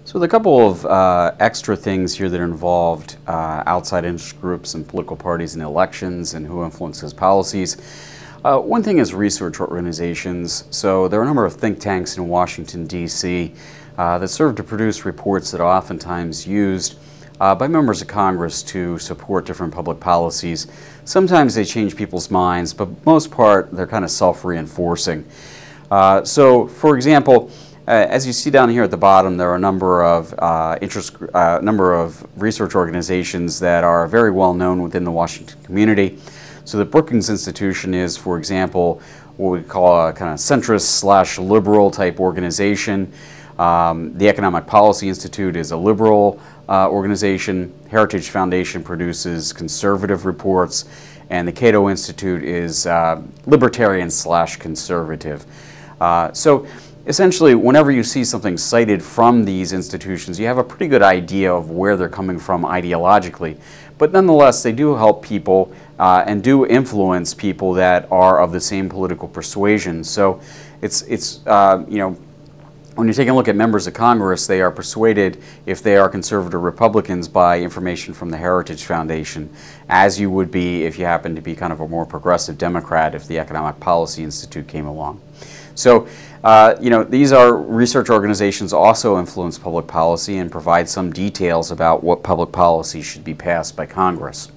So the couple of extra things here that are involved outside interest groups and political parties and elections and who influences policies. One thing is research organizations. So there are a number of think tanks in Washington, D.C. That serve to produce reports that are oftentimes used by members of Congress to support different public policies. Sometimes they change people's minds, but most part they're kind of self-reinforcing. So for example, as you see down here at the bottom, there are a number of research organizations that are very well known within the Washington community. So the Brookings Institution is, for example, what we call a kind of centrist/liberal type organization. The Economic Policy Institute is a liberal organization. Heritage Foundation produces conservative reports, and the Cato Institute is libertarian/conservative. So essentially, whenever you see something cited from these institutions, you have a pretty good idea of where they're coming from ideologically. But nonetheless, they do help people and do influence people that are of the same political persuasion. So when you're taking a look at members of Congress, they are persuaded, if they are conservative Republicans, by information from the Heritage Foundation, as you would be if you happen to be kind of a more progressive Democrat if the Economic Policy Institute came along. So, these are research organizations also influence public policy and provide some details about what public policy should be passed by Congress.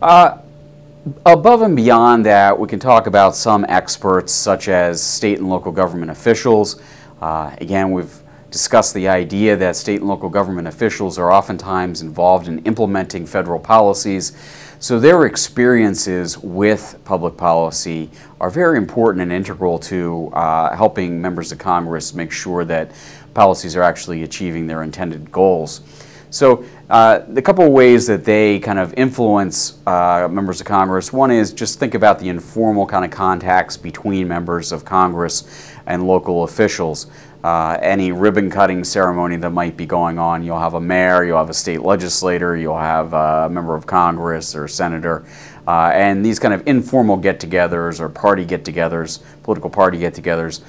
Above and beyond that, we can talk about some experts such as state and local government officials. Again, we've discussed the idea that state and local government officials are oftentimes involved in implementing federal policies. So their experiences with public policy are very important and integral to helping members of Congress make sure that policies are actually achieving their intended goals. So the couple of ways that they kind of influence members of Congress, one is just think about the informal kind of contacts between members of Congress and local officials. Any ribbon cutting ceremony that might be going on, you'll have a mayor, you'll have a state legislator, you'll have a member of Congress or a senator, and these kind of informal get-togethers or party get-togethers, political party get-togethers,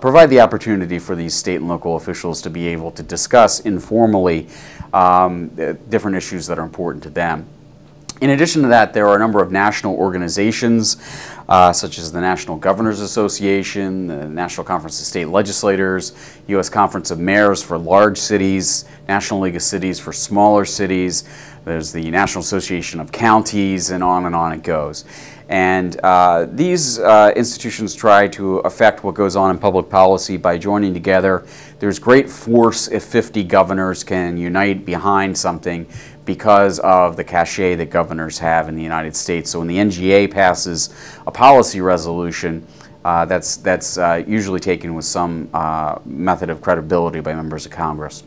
provide the opportunity for these state and local officials to be able to discuss informally different issues that are important to them. In addition to that, there are a number of national organizations, such as the National Governors Association, the National Conference of State Legislators, U.S. Conference of Mayors for large cities, National League of Cities for smaller cities. There's the National Association of Counties, and on it goes. And these institutions try to affect what goes on in public policy by joining together. There's great force if 50 governors can unite behind something because of the cachet that governors have in the United States. So when the NGA passes a policy resolution, that's usually taken with some method of credibility by members of Congress.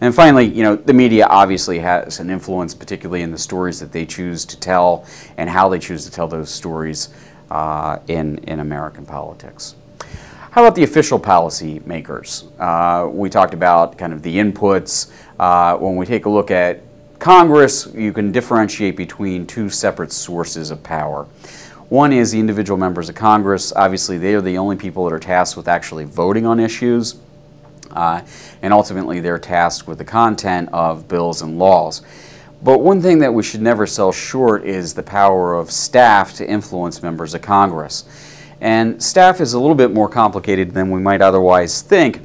And finally, the media obviously has an influence, particularly in the stories that they choose to tell and how they choose to tell those stories in American politics. How about the official policy makers? We talked about kind of the inputs. When we take a look at Congress, you can differentiate between two separate sources of power. One is the individual members of Congress. Obviously, they are the only people that are tasked with actually voting on issues, and ultimately they're tasked with the content of bills and laws. But one thing that we should never sell short is the power of staff to influence members of Congress. And staff is a little bit more complicated than we might otherwise think,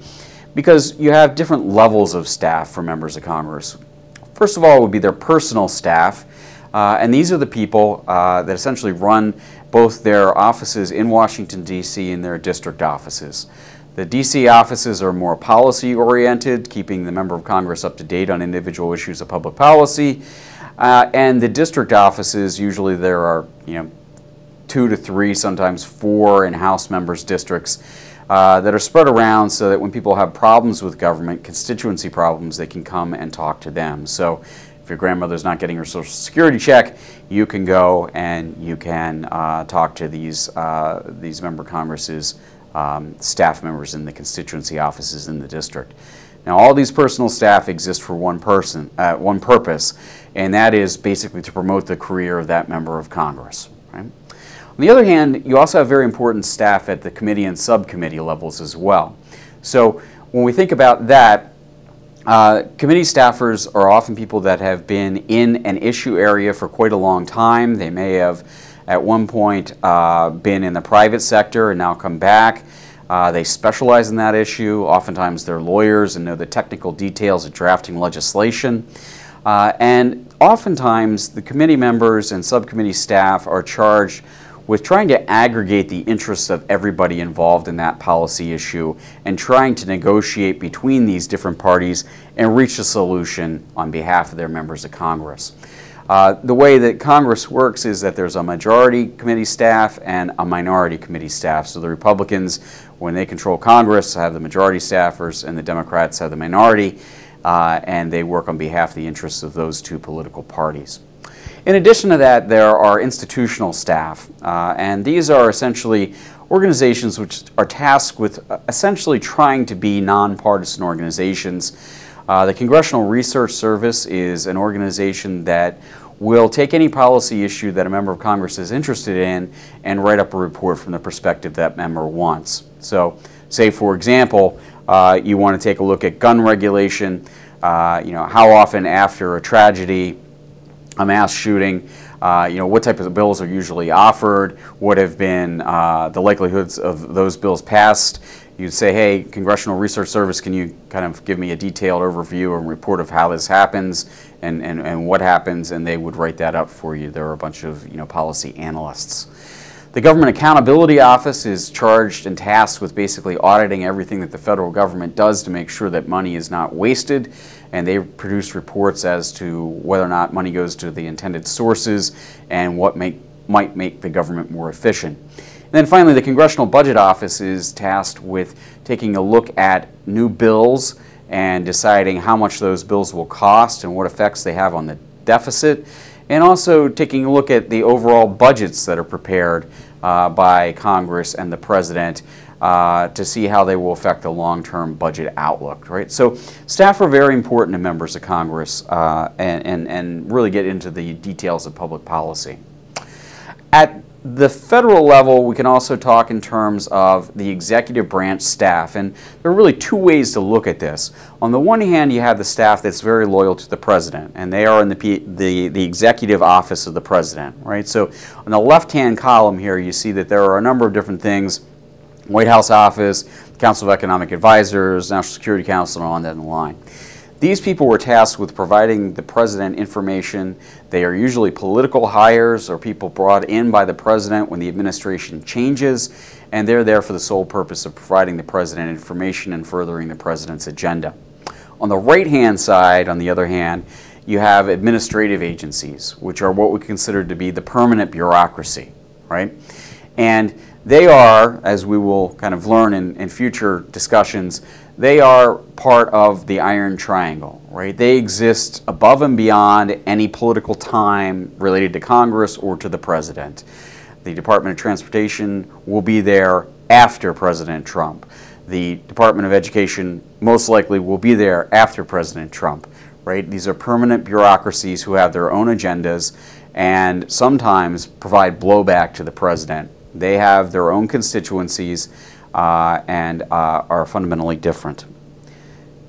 because you have different levels of staff for members of Congress. First of all would be their personal staff, and these are the people that essentially run both their offices in Washington, D.C. and their district offices. The D.C. offices are more policy-oriented, keeping the member of Congress up to date on individual issues of public policy, and the district offices, usually there are 2 to 3, sometimes 4 in House members' districts, that are spread around so that when people have problems with government, constituency problems, they can come and talk to them. So if your grandmother's not getting her Social Security check, you can go and you can talk to these member of Congress's staff members in the constituency offices in the district. Now, all these personal staff exist for one purpose, and that is basically to promote the career of that member of Congress. Right? On the other hand, you also have very important staff at the committee and subcommittee levels as well. So when we think about that, Committee staffers are often people that have been in an issue area for quite a long time. They may have at one point been in the private sector and now come back. They specialize in that issue. Oftentimes they're lawyers and know the technical details of drafting legislation. And oftentimes the committee members and subcommittee staff are charged with trying to aggregate the interests of everybody involved in that policy issue and trying to negotiate between these different parties and reach a solution on behalf of their members of Congress. The way that Congress works is that there's a majority committee staff and a minority committee staff. So the Republicans, when they control Congress, have the majority staffers, and the Democrats have the minority, and they work on behalf of the interests of those two political parties. In addition to that, there are institutional staff, and these are essentially organizations which are tasked with essentially trying to be nonpartisan organizations. The Congressional Research Service is an organization that will take any policy issue that a member of Congress is interested in and write up a report from the perspective that member wants. So, say for example, you want to take a look at gun regulation, how often after a tragedy, a mass shooting, what type of bills are usually offered, what have been the likelihoods of those bills passed. You'd say, hey, Congressional Research Service, can you kind of give me a detailed overview and report of how this happens and what happens, and they would write that up for you. There are a bunch of policy analysts. The Government Accountability Office is charged and tasked with basically auditing everything that the federal government does to make sure that money is not wasted, and they produce reports as to whether or not money goes to the intended sources and what might make the government more efficient. And then finally, the Congressional Budget Office is tasked with taking a look at new bills and deciding how much those bills will cost and what effects they have on the deficit, and also taking a look at the overall budgets that are prepared by Congress and the President to see how they will affect the long-term budget outlook, right? So staff are very important to members of Congress and really get into the details of public policy. At the federal level, we can also talk in terms of the executive branch staff, and there are really two ways to look at this. On the one hand, you have the staff that's very loyal to the president, and they are in the executive office of the president, right? So on the left-hand column here, you see that there are a number of different things: White House office, Council of Economic Advisors, National Security Council, and on down the line. These people were tasked with providing the president information. They are usually political hires or people brought in by the president when the administration changes, and they're there for the sole purpose of providing the president information and furthering the president's agenda. On the right-hand side, on the other hand, you have administrative agencies, which are what we consider to be the permanent bureaucracy, right? And they are, as we will kind of learn in future discussions, they are part of the Iron Triangle, right? They exist above and beyond any political time related to Congress or to the President. The Department of Transportation will be there after President Trump. The Department of Education most likely will be there after President Trump, right? These are permanent bureaucracies who have their own agendas and sometimes provide blowback to the President. They have their own constituencies and are fundamentally different.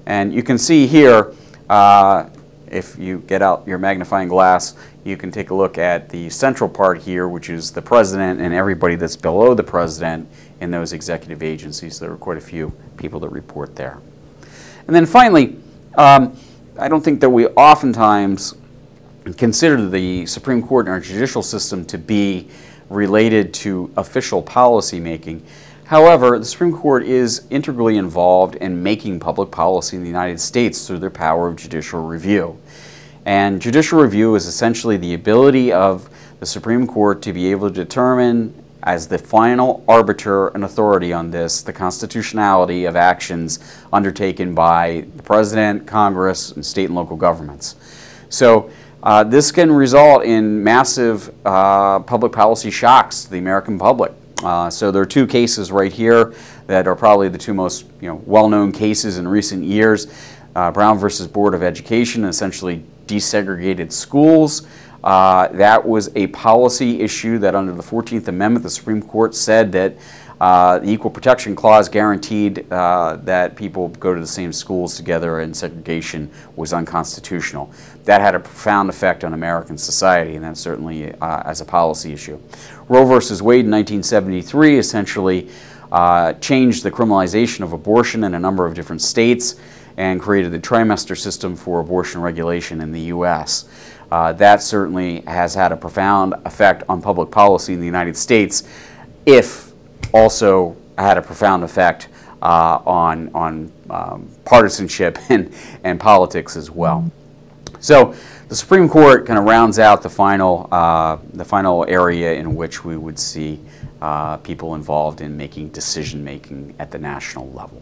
And you can see here, if you get out your magnifying glass, you can take a look at the central part here, which is the president and everybody that's below the president in those executive agencies. There are quite a few people that report there. And then finally, I don't think that we oftentimes consider the Supreme Court and our judicial system to be related to official policy making. However, the Supreme Court is integrally involved in making public policy in the United States through their power of judicial review. And judicial review is essentially the ability of the Supreme Court to be able to determine, as the final arbiter and authority on this, the constitutionality of actions undertaken by the President, Congress, and state and local governments. So this can result in massive public policy shocks to the American public. So there are two cases right here that are probably the two most well-known cases in recent years. Brown versus Board of Education essentially desegregated schools. That was a policy issue that under the 14th Amendment the Supreme Court said that The Equal Protection Clause guaranteed that people go to the same schools together, and segregation was unconstitutional. That had a profound effect on American society, and that's certainly as a policy issue. Roe versus Wade in 1973 essentially changed the criminalization of abortion in a number of different states and created the trimester system for abortion regulation in the U.S. That certainly has had a profound effect on public policy in the United States, if also had a profound effect on partisanship and politics as well. So the Supreme Court kind of rounds out the final area in which we would see people involved in making decision-making at the national level.